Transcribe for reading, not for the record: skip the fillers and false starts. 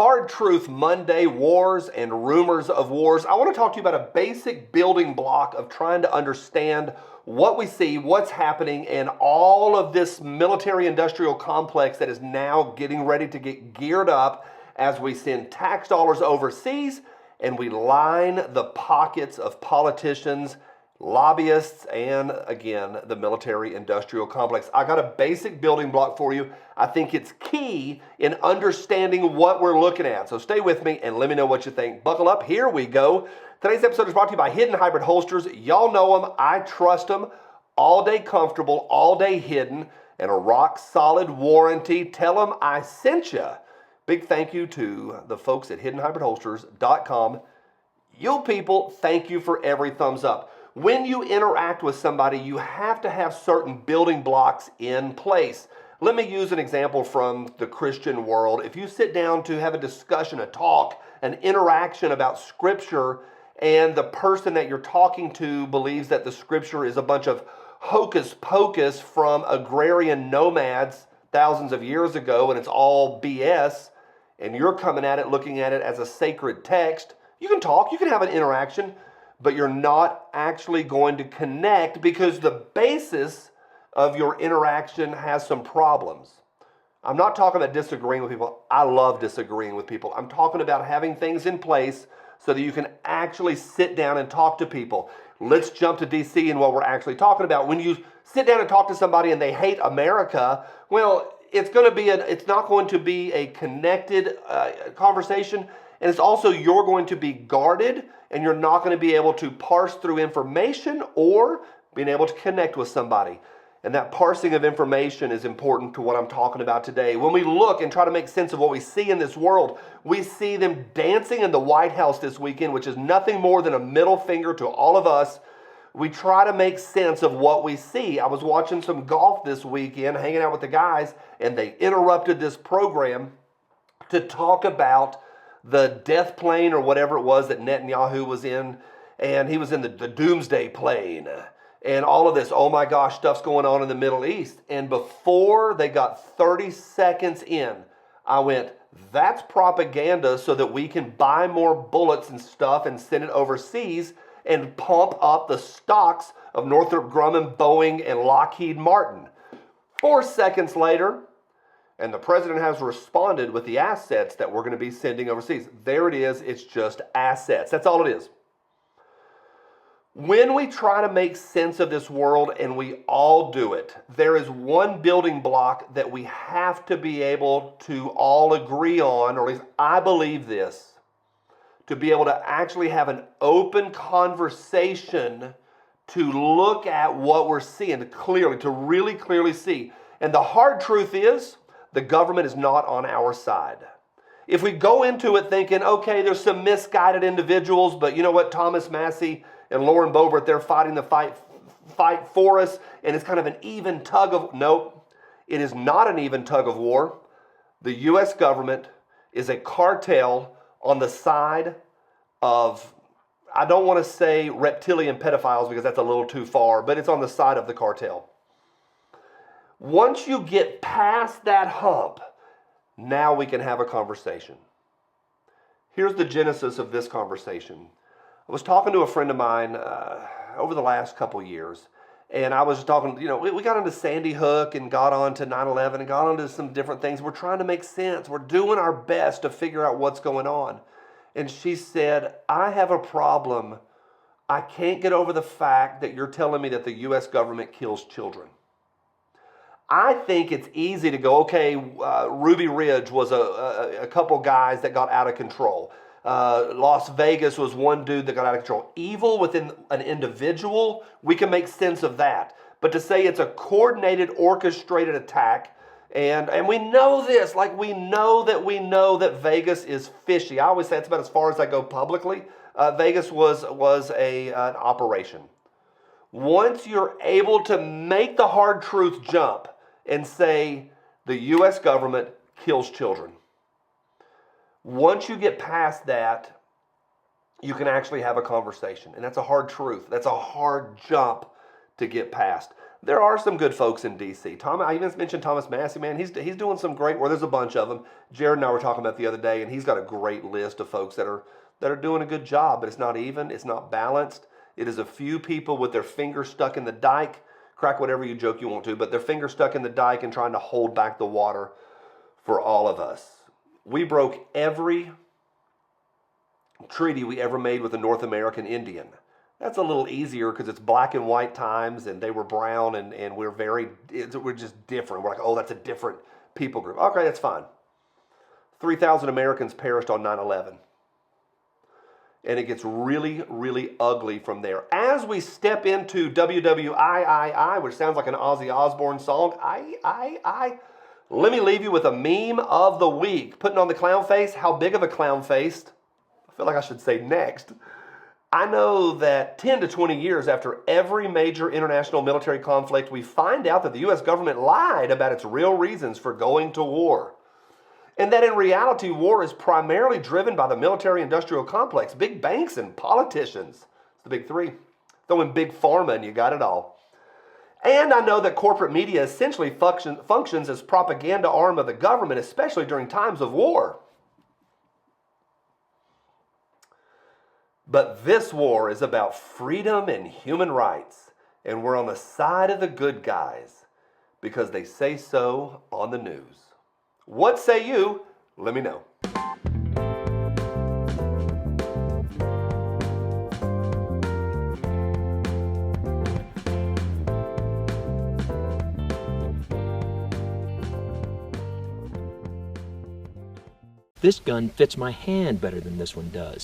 Hard Truth Monday, wars and rumors of wars. I want to talk to you about a basic building block of trying to understand what we see, what's happening, and all of this military-industrial complex that is now getting ready to get geared up as we send tax dollars overseas and we line the pockets of politicians, lobbyists, and again, the military-industrial complex. I got a basic building block for you. I think it's key in understanding what we're looking at. So stay with me and let me know what you think. Buckle up, here we go. Today's episode is brought to you by Hidden Hybrid Holsters. Y'all know them, I trust them. All day comfortable, all day hidden, and a rock solid warranty. Tell them I sent you. Big thank you to the folks at hiddenhybridholsters.com. You people, thank you for every thumbs up. When you interact with somebody, you have to have certain building blocks in place. Let me use an example from the Christian world. If you sit down to have a discussion, a talk, an interaction about Scripture, and the person that you're talking to believes that the Scripture is a bunch of hocus pocus from agrarian nomads thousands of years ago, and it's all BS, and you're coming at it looking at it as a sacred text, you can talk, you can have an interaction, but you're not actually going to connect because the basis of your interaction has some problems. I'm not talking about disagreeing with people. I love disagreeing with people. I'm talking about having things in place so that you can actually sit down and talk to people. Let's jump to DC and what we're actually talking about. When you sit down and talk to somebody and they hate America, well, it's not going to be a connected conversation, and it's also you're going to be guarded, and you're not going to be able to parse through information or being able to connect with somebody. And that parsing of information is important to what I'm talking about today. When we look and try to make sense of what we see in this world, we see them dancing in the White House this weekend, which is nothing more than a middle finger to all of us. We try to make sense of what we see. I was watching some golf this weekend, hanging out with the guys, and they interrupted this program to talk about the death plane or whatever it was that Netanyahu was in, and he was in the doomsday plane, and all of this, oh my gosh, stuff's going on in the Middle East. And before they got 30 seconds in, I went, that's propaganda so that we can buy more bullets and stuff and send it overseas and pump up the stocks of Northrop Grumman, Boeing, and Lockheed Martin. 4 seconds later, and the president has responded with the assets that we're going to be sending overseas. There it is. It's just assets. That's all it is. When we try to make sense of this world, and we all do it, there is one building block that we have to be able to all agree on, or at least I believe this, to be able to actually have an open conversation to look at what we're seeing clearly, to really clearly see. And the hard truth is, the government is not on our side. If we go into it thinking, okay, there's some misguided individuals, but you know what, Thomas Massey and Lauren Boebert, they're fighting the fight for us, and it's kind of an even tug of, nope, it is not an even tug of war. The U.S. government is a cartel on the side of, I don't want to say reptilian pedophiles because that's a little too far, but it's on the side of the cartel. Once you get past that hump, now we can have a conversation. Here's the genesis of this conversation. I was talking to a friend of mine over the last couple years, and I was talking, we got into Sandy Hook and got on to 9/11 and got onto some different things. We're trying to make sense. We're doing our best to figure out what's going on. And she said, I have a problem. I can't get over the fact that you're telling me that the U.S. government kills children. I think it's easy to go, okay, Ruby Ridge was a couple guys that got out of control. Las Vegas was one dude that got out of control. Evil within an individual, we can make sense of that. But to say it's a coordinated, orchestrated attack, and we know this, like we know that Vegas is fishy. I always say that's about as far as I go publicly. Vegas was an operation. Once you're able to make the hard truth jump and say the U.S. government kills children, once you get past that, you can actually have a conversation. And that's a hard truth. That's a hard jump to get past. There are some good folks in D.C. I even mentioned Thomas Massey, man. He's doing some great work. There's a bunch of them. Jared and I were talking about the other day, and he's got a great list of folks that are doing a good job, but it's not even. It's not balanced. It is a few people with their finger stuck in the dike. Crack whatever you joke you want to, but their finger stuck in the dike and trying to hold back the water for all of us. We broke every treaty we ever made with a North American Indian. That's a little easier because it's black and white times and they were brown and we're just different. We're like, oh, that's a different people group. Okay, that's fine. 3,000 Americans perished on 9/11. And it gets really, really ugly from there. As we step into WWIII, which sounds like an Ozzy Osbourne song, let me leave you with a meme of the week. Putting on the clown face. How big of a clown face? I feel like I should say next. I know that 10 to 20 years after every major international military conflict, we find out that the U.S. government lied about its real reasons for going to war. And that in reality, war is primarily driven by the military-industrial complex, big banks and politicians. It's the big three. Throw in big pharma and you got it all. And I know that corporate media essentially functions as propaganda arm of the government, especially during times of war. But this war is about freedom and human rights, and we're on the side of the good guys because they say so on the news. What say you? Let me know. This gun fits my hand better than this one does.